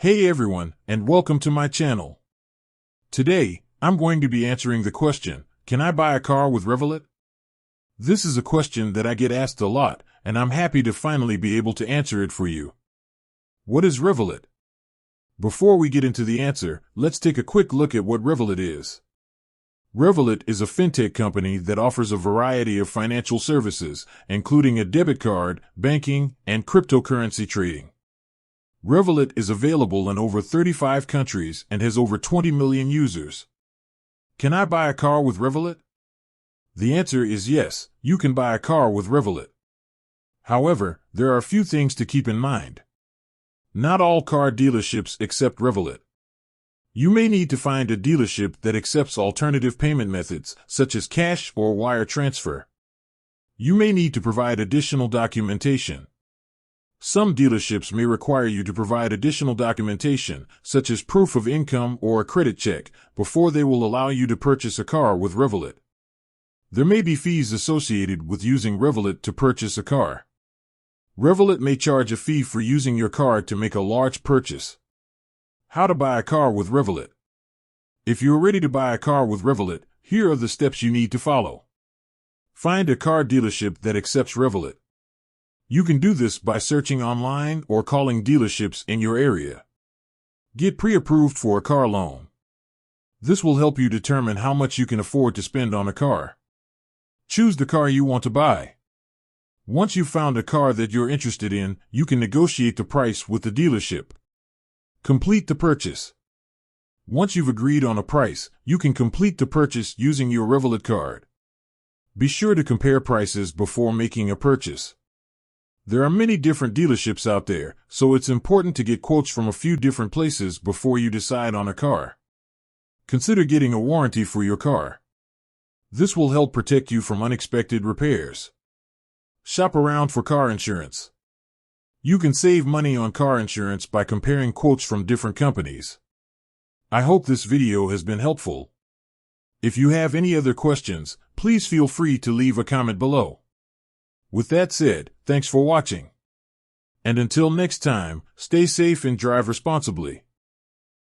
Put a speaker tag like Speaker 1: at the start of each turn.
Speaker 1: Hey everyone, and welcome to my channel. Today, I'm going to be answering the question, can I buy a car with Revolut? This is a question that I get asked a lot, and I'm happy to finally be able to answer it for you. What is Revolut? Before we get into the answer, let's take a quick look at what Revolut is. Revolut is a fintech company that offers a variety of financial services, including a debit card, banking, and cryptocurrency trading. Revolut is available in over 35 countries and has over 20 million users. Can I buy a car with Revolut? The answer is yes, you can buy a car with Revolut. However, there are a few things to keep in mind. Not all car dealerships accept Revolut. You may need to find a dealership that accepts alternative payment methods, such as cash or wire transfer. You may need to provide additional documentation. Some dealerships may require you to provide additional documentation, such as proof of income or a credit check, before they will allow you to purchase a car with Revolut. There may be fees associated with using Revolut to purchase a car. Revolut may charge a fee for using your card to make a large purchase. How to buy a car with Revolut? If you're ready to buy a car with Revolut, here are the steps you need to follow. Find a car dealership that accepts Revolut. You can do this by searching online or calling dealerships in your area. Get pre-approved for a car loan. This will help you determine how much you can afford to spend on a car. Choose the car you want to buy. Once you've found a car that you're interested in, you can negotiate the price with the dealership. Complete the purchase. Once you've agreed on a price, you can complete the purchase using your Revolut card. Be sure to compare prices before making a purchase. There are many different dealerships out there, so it's important to get quotes from a few different places before you decide on a car. Consider getting a warranty for your car. This will help protect you from unexpected repairs. Shop around for car insurance. You can save money on car insurance by comparing quotes from different companies. I hope this video has been helpful. If you have any other questions, please feel free to leave a comment below. With that said, thanks for watching. And until next time, stay safe and drive responsibly.